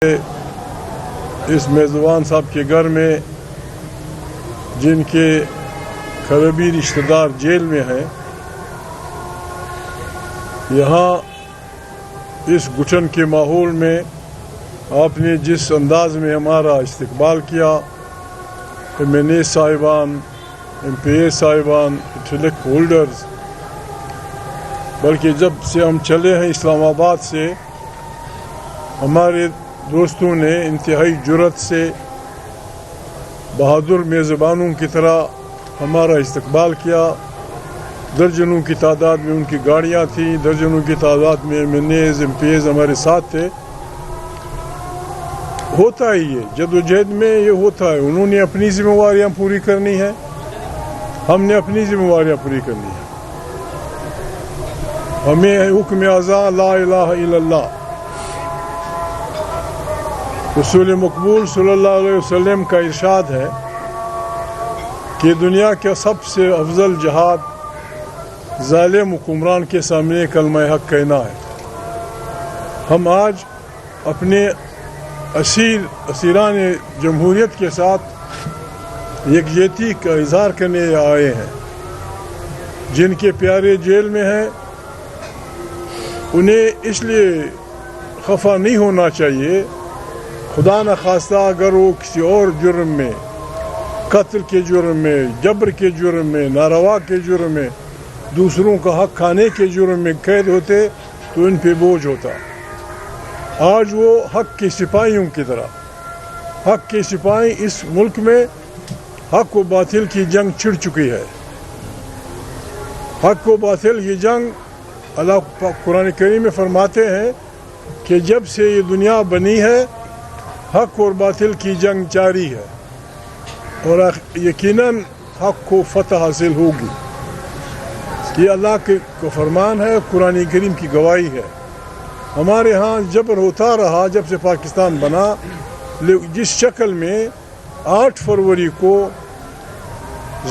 اس میزبان صاحب کے گھر میں جن کے قریبی رشتہ دار جیل میں ہیں، یہاں اس گھٹن کے ماحول میں آپ نے جس انداز میں ہمارا استقبال کیا، ایم این اے صاحبان، ایم پی اے صاحبان، انٹلیکٹ ہولڈرز، بلکہ جب سے ہم چلے ہیں اسلام آباد سے، ہمارے دوستوں نے انتہائی جرأت سے بہادر میزبانوں کی طرح ہمارا استقبال کیا۔ درجنوں کی تعداد میں ان کی گاڑیاں تھیں، درجنوں کی تعداد میں M N As, M P As ہمارے ساتھ تھے۔ ہوتا ہی ہے، جدوجہد میں یہ ہوتا ہے، انہوں نے اپنی ذمہ داریاں پوری کرنی ہے، ہم نے اپنی ذمہ داریاں پوری کرنی ہے۔ ہمیں حکم اعظم لا الہ الا اللہ، رسول مقبول صلی اللہ علیہ وسلم کا ارشاد ہے کہ دنیا کا سب سے افضل جہاد ظالم حکمران کے سامنے کلمہ حق کہنا ہے۔ ہم آج اپنے اسیران جمہوریت کے ساتھ یکجہتی کا اظہار کرنے آئے ہیں۔ جن کے پیارے جیل میں ہیں انہیں اس لیے خفا نہیں ہونا چاہیے، خدا نخواستہ اگر وہ کسی اور جرم میں، قتل کے جرم میں، جبر کے جرم میں، ناروا کے جرم میں، دوسروں کا حق کھانے کے جرم میں قید ہوتے تو ان پہ بوجھ ہوتا۔ آج وہ حق کے سپاہیوں کی طرح، حق کے سپاہی اس ملک میں حق و باطل کی جنگ چھڑ چکی ہے۔ حق و باطل کی جنگ، اللہ قرآن کریم میں فرماتے ہیں کہ جب سے یہ دنیا بنی ہے حق اور باطل کی جنگ جاری ہے، اور یقیناً حق کو فتح حاصل ہوگی۔ یہ اللہ کا فرمان ہے، قرآن کریم کی گواہی ہے۔ ہمارے ہاں جبر ہوتا رہا جب سے پاکستان بنا، جس شکل میں 8 فروری کو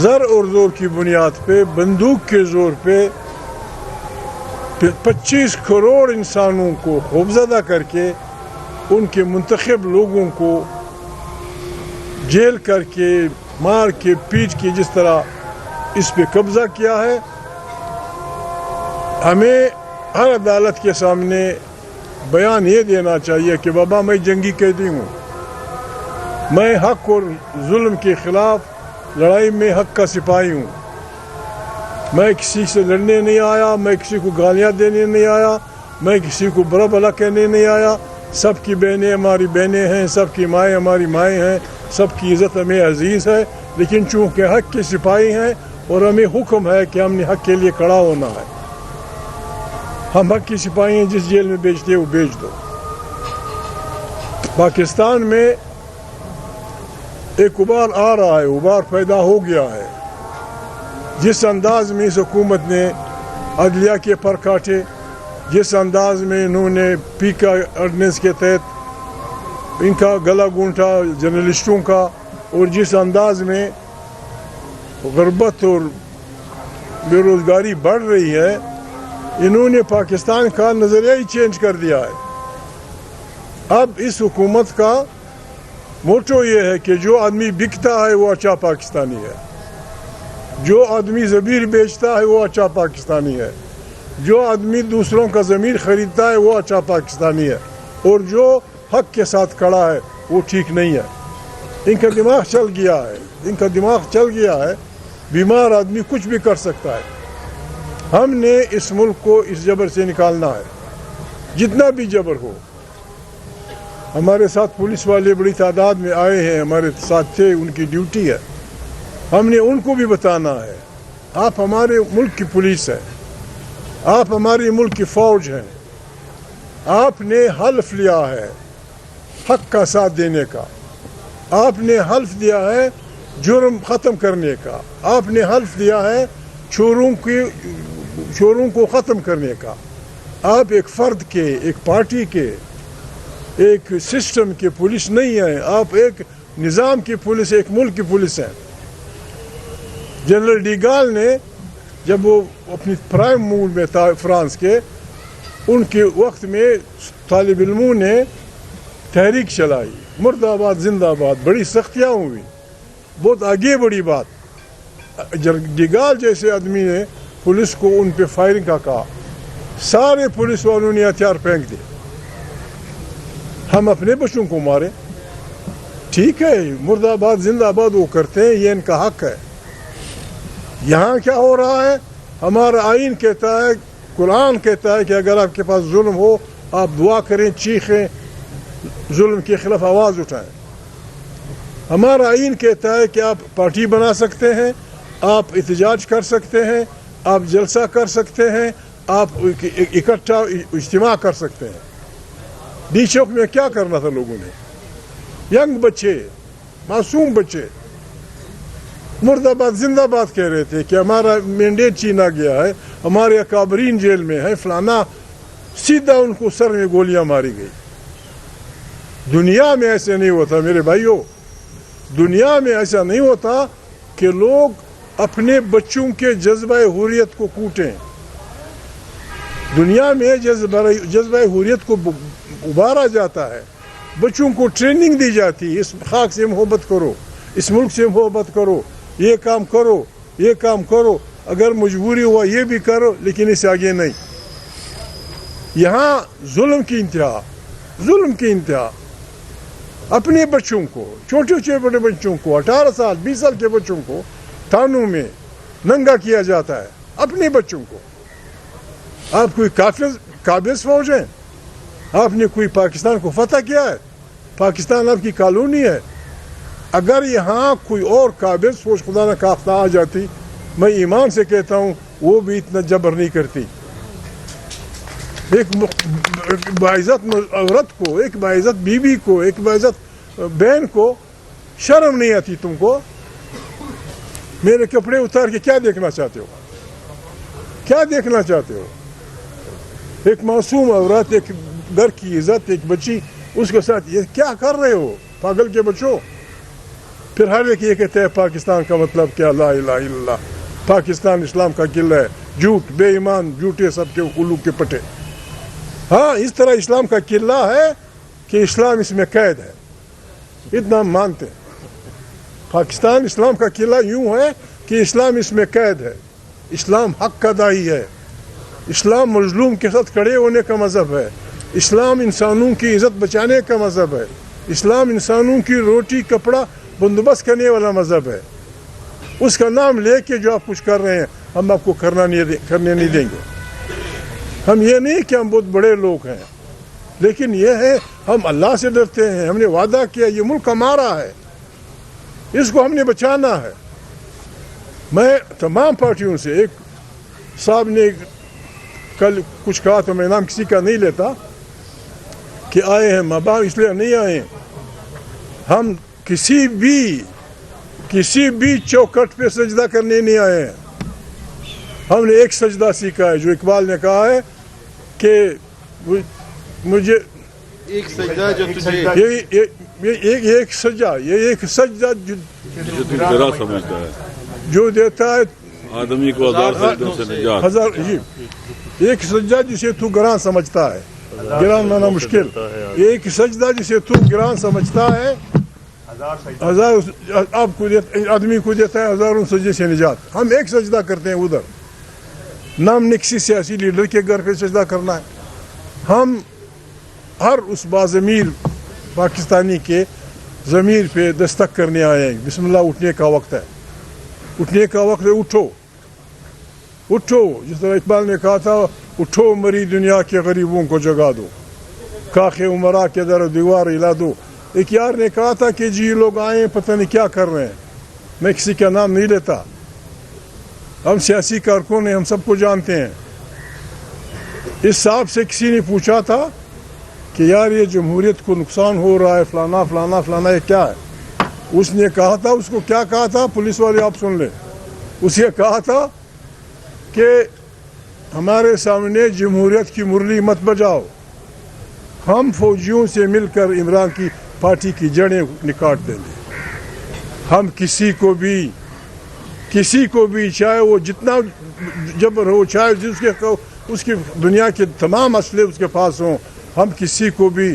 زر اور زور کی بنیاد پہ، بندوق کے زور پہ 25 کروڑ انسانوں کو خوفزدہ کر کے، ان کے منتخب لوگوں کو جیل کر کے، مار کے، پیٹ کے، جس طرح اس پہ قبضہ کیا ہے، ہمیں ہر عدالت کے سامنے بیان یہ دینا چاہیے کہ بابا میں جنگی قیدی ہوں، میں حق اور ظلم کے خلاف لڑائی میں حق کا سپاہی ہوں، میں کسی سے لڑنے نہیں آیا، میں کسی کو گالیاں دینے نہیں آیا، میں کسی کو برا بھلا کہنے نہیں آیا۔ سب کی بہنیں ہماری بہنیں ہیں، سب کی مائیں ہماری مائیں ہیں، سب کی عزت ہمیں عزیز ہے، لیکن چونکہ حق کے سپاہی ہیں اور ہمیں حکم ہے کہ ہم نے حق کے لیے کھڑا ہونا ہے، ہم حق کے سپاہی ہیں، جس جیل میں بیچتے وہ بیچ دو۔ پاکستان میں ایک غبار آ رہا ہے، غبار پیدا ہو گیا ہے۔ جس انداز میں اس حکومت نے عدلیہ کے پر کاٹے، جس انداز میں انہوں نے پیکا آرڈیننس کے تحت ان کا گلا گونٹا جرنلسٹوں کا، اور جس انداز میں غربت اور بے روزگاری بڑھ رہی ہے، انہوں نے پاکستان کا نظریہ ہی چینج کر دیا ہے۔ اب اس حکومت کا موٹو یہ ہے کہ جو آدمی بکتا ہے وہ اچھا پاکستانی ہے، جو آدمی ضمیر بیچتا ہے وہ اچھا پاکستانی ہے، جو آدمی دوسروں کا ضمیر خریدتا ہے وہ اچھا پاکستانی ہے، اور جو حق کے ساتھ کھڑا ہے وہ ٹھیک نہیں ہے۔ ان کا دماغ چل گیا ہے، ان کا دماغ چل گیا ہے، بیمار آدمی کچھ بھی کر سکتا ہے۔ ہم نے اس ملک کو اس جبر سے نکالنا ہے، جتنا بھی جبر ہو۔ ہمارے ساتھ پولیس والے بڑی تعداد میں آئے ہیں، ہمارے ساتھ تھے، ان کی ڈیوٹی ہے، ہم نے ان کو بھی بتانا ہے، آپ ہمارے ملک کی پولیس ہے، آپ ہماری ملک کی فوج ہیں، آپ نے حلف لیا ہے حق کا ساتھ دینے کا، آپ نے حلف دیا ہے جرم ختم کرنے کا، آپ نے حلف دیا ہے چوروں کو ختم کرنے کا۔ آپ ایک فرد کے، ایک پارٹی کے، ایک سسٹم کے پولیس نہیں ہیں، آپ ایک نظام کی پولیس، ایک ملک کی پولیس ہیں۔ جنرل ڈی گال نے جب وہ اپنی پرائم موڈ میں تھا فرانس کے، ان کے وقت میں طالب علموں نے تحریک چلائی, مرد آباد زندہ آباد, بڑی سختیاں ہوئی, بہت آگے بڑی بات. ڈگال جیسے آدمی نے پولیس کو ان پہ فائرنگ کا کہا, سارے پولیس والوں نے ہتھیار پھینک دیے. ہم اپنے بچوں کو مارے, ٹھیک ہے, مرد آباد زندہ آباد وہ کرتے ہیں, یہ ان کا حق ہے. یہاں کیا ہو رہا ہے, ہمارا آئین کہتا ہے, قرآن کہتا ہے کہ اگر آپ کے پاس ظلم ہو آپ دعا کریں, چیخیں, ظلم کے خلاف آواز اٹھائیں. ہمارا آئین کہتا ہے کہ آپ پارٹی بنا سکتے ہیں, آپ احتجاج کر سکتے ہیں, آپ جلسہ کر سکتے ہیں, آپ اکٹھا اجتماع کر سکتے ہیں. ڈی چوک میں کیا کرنا تھا لوگوں نے, ینگ بچے, معصوم بچے مرد آباد زندہ آباد کہہ رہے تھے کہ ہمارا مینڈیٹ چھینا گیا ہے, ہمارے اکابرین جیل میں ہیں, فلانا. سیدھا ان کو سر میں گولیاں ماری گئی. دنیا میں ایسے نہیں ہوتا میرے بھائیوں, دنیا میں ایسا نہیں ہوتا کہ لوگ اپنے بچوں کے جذبہ حریت کو کوٹیں. دنیا میں جذبہ حریت کو ابھارا جاتا ہے, بچوں کو ٹریننگ دی جاتی ہے, اس خاک سے محبت کرو, اس ملک سے محبت کرو, یہ کام کرو, یہ کام کرو, اگر مجبوری ہوا یہ بھی کرو, لیکن اس سے آگے نہیں. یہاں ظلم کی انتہا, ظلم کی انتہا. اپنے بچوں کو, چھوٹے چھوٹے بڑے بچوں کو, 18 سال 20 سال کے بچوں کو تھانوں میں ننگا کیا جاتا ہے, اپنے بچوں کو. آپ کوئی قابض فوج ہیں, آپ نے کوئی پاکستان کو فتح کیا ہے, پاکستان آپ کی کالونی ہے. اگر یہاں کوئی اور قابض فوج خدا نہ خواستہ آ جاتی, میں ایمان سے کہتا ہوں وہ بھی اتنا جبر نہیں کرتی. ایک باعزت عورت کو, ایک باعزت بیوی کو, ایک باعزت بہن کو شرم نہیں آتی تم کو؟ میرے کپڑے اتار کے کیا دیکھنا چاہتے ہو, کیا دیکھنا چاہتے ہو؟ ایک معصوم عورت, ایک گھر کی عزت, ایک بچی, اس کے ساتھ یہ کیا کر رہے ہو پاگل کے بچوں؟ پھر ہر ایک یہ کہتے ہیں پاکستان کا مطلب کیا, لا الہ الا اللہ, پاکستان اسلام کا قلعہ ہے. جھوٹ, بے ایمان, جھوٹے سب کے الو کے پٹے. ہاں, اس طرح اسلام کا قلعہ ہے کہ اسلام اس میں قید ہے, اتنا ہم مانتے ہیں. پاکستان اسلام کا قلعہ یوں ہے کہ اسلام اس میں قید ہے. اسلام حق کا داعی ہے, اسلام مظلوم کے ساتھ کھڑے ہونے کا مذہب ہے, اسلام انسانوں کی عزت بچانے کا مذہب ہے, اسلام انسانوں کی روٹی کپڑا بندوبست کرنے والا مذہب ہے. اس کا نام لے کے جو آپ کچھ کر رہے ہیں ہم آپ کو کرنے نہیں دیں گے. ہم یہ نہیں کہ ہم بہت بڑے لوگ ہیں, لیکن یہ ہے ہم اللہ سے ڈرتے ہیں. ہم نے وعدہ کیا یہ ملک ہمارا ہے, اس کو ہم نے بچانا ہے. میں تمام پارٹیوں سے, ایک صاحب نے کل کچھ کہا تو میں نام کسی کا نہیں لیتا کہ آئے ہیں ماں باپ, اس لیے نہیں آئے. ہم کسی بھی چوکھٹ پہ سجدہ کرنے نہیں آئے ہیں. ہم نے ایک سجدہ سیکھا ہے جو اقبال نے کہا ہے کہ مجھے ایک سجدہ جو تجھے ایک سجدہ گرا سمجھتا ہے, جو دیتا ہے آدمی کو ہزار سجدوں سے نجات. ایک سجدہ جسے تو گراں سمجھتا ہے, گران مانا مشکل, ایک سجدہ جسے تو گران سمجھتا ہے, ہزار آپ کو آدمی کو دیتا ہے ہزاروں سجدے سے نجات. ہم ایک سجدہ کرتے ہیں ادھر, نام نے کسی سیاسی لیڈر کے گھر پہ سجدہ کرنا ہے. ہم ہر اس باضمیر پاکستانی کے ضمیر پہ دستک کرنے آئے ہیں. بسم اللہ, اٹھنے کا وقت ہے, اٹھنے کا وقت ہے. اٹھو اٹھو, جس طرح اقبال نے کہا تھا, اٹھو مری دنیا کے غریبوں کو جگا دو, کاخ عمرا کے در دیوار ہلا دو. ایک یار نے کہا تھا کہ جی لوگ آئے پتہ نہیں کیا کر رہے ہیں. میں کسی کا نام نہیں لیتا, ہم سیاسی کارکن ہیں, ہم سب کو جانتے ہیں. اس صاحب سے کسی نے پوچھا تھا کہ یار یہ جمہوریت کو نقصان ہو رہا ہے, فلانا فلانا فلانا, یہ کیا ہے؟ اس نے کہا تھا, اس کو کیا کہا تھا, پولیس والے آپ سن لیں, اس نے کہا تھا کہ ہمارے سامنے جمہوریت کی مرلی مت بجاؤ, ہم فوجیوں سے مل کر عمران کی پارٹی کی جڑیں نکاٹ دیں گے. ہم کسی کو بھی چاہے وہ جتنا جبر ہو, چاہے اس کی دنیا کے تمام اسلحے اس کے پاس ہوں, ہم کسی کو بھی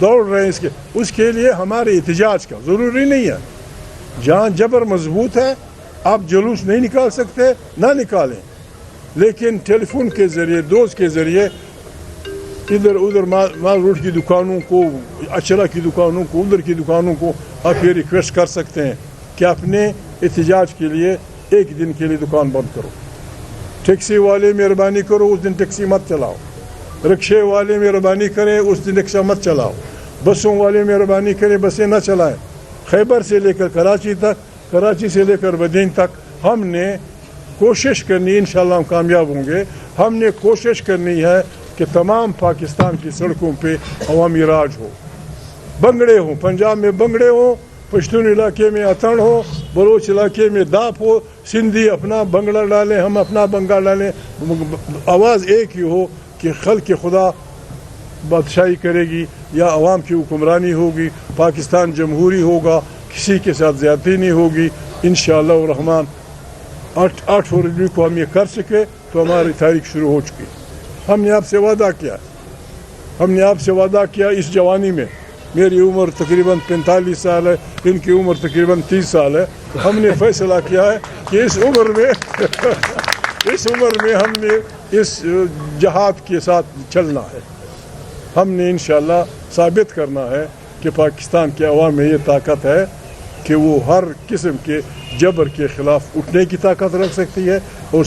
دوڑ رہے ہیں اس کے لیے ہمارے احتجاج کا ضروری نہیں ہے. جہاں جبر مضبوط ہے آپ جلوس نہیں نکال سکتے نہ نکالیں, لیکن ٹیلی فون کے ذریعے دوست کے ذریعے ادھر ادھر مال روڈ کی دکانوں کو, اچلا کی دکانوں کو, ادھر کی دکانوں کو آپ یہ ریکویسٹ کر سکتے ہیں کہ اپنے احتجاج کے لیے ایک دن کے لیے دکان بند کرو. ٹیکسی والے مہربانی کرو اس دن ٹیکسی مت چلاؤ, رکشے والے مہربانی کریں اس دن رکشہ مت چلاؤ, بسوں والے مہربانی کریں بسیں نہ چلائیں. خیبر سے لے کر کراچی تک, کراچی سے لے کر بدین تک ہم نے کوشش کرنی, انشاءاللہ ہم کامیاب ہوں گے. ہم نے کوشش کرنی ہے کہ تمام پاکستان کی سڑکوں پہ عوامی راج ہو, بنگڑے ہوں, پنجاب میں بنگڑے ہوں, پشتون علاقے میں اتن ہو, بلوچ علاقے میں داپ ہو, سندھی اپنا بنگڑا ڈالیں, ہم اپنا بنگال ڈالیں, آواز ایک ہی ہو کہ خلق خدا بادشاہی کرے گی یا عوام کی حکمرانی ہوگی, پاکستان جمہوری ہوگا, کسی کے ساتھ زیادتی نہیں ہوگی. انشاءاللہ الرحمن 8 فروری کو ہم یہ کر سکے تو ہماری تاریخ شروع ہو چکی. ہم نے آپ سے وعدہ کیا, ہم نے آپ سے وعدہ کیا اس جوانی میں, میری عمر تقریباً 45 سال ہے, ان کی عمر تقریباً 30 سال ہے. ہم نے فیصلہ کیا ہے کہ اس عمر میں ہم نے اس جہاد کے ساتھ چلنا ہے. ہم نے انشاءاللہ ثابت کرنا ہے کہ پاکستان کے عوام میں یہ طاقت ہے کہ وہ ہر قسم کے جبر کے خلاف اٹھنے کی طاقت رکھ سکتی ہے. اور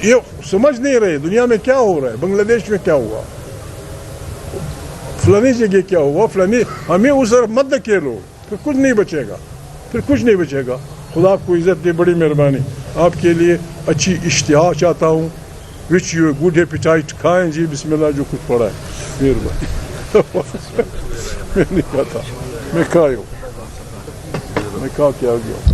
یہ سمجھ نہیں رہے دنیا میں کیا ہو رہا ہے, بنگلہ دیش میں کیا ہوا, فلانی جگہ کیا ہوا, فلانی, ہمیں اس طرف مت دھکیلو, پھر کچھ نہیں بچے گا, پھر کچھ نہیں بچے گا. خدا کو عزت دے, بڑی مہربانی. آپ کے لیے اچھی اشتہا چاہتا ہوں, وچ یو گڈ ایپیٹائٹ, کھائیں جی بسم اللہ جو کچھ پڑا ہے. مہربانی. میں نہیں کھاتا, میں کھا کے آ گیا.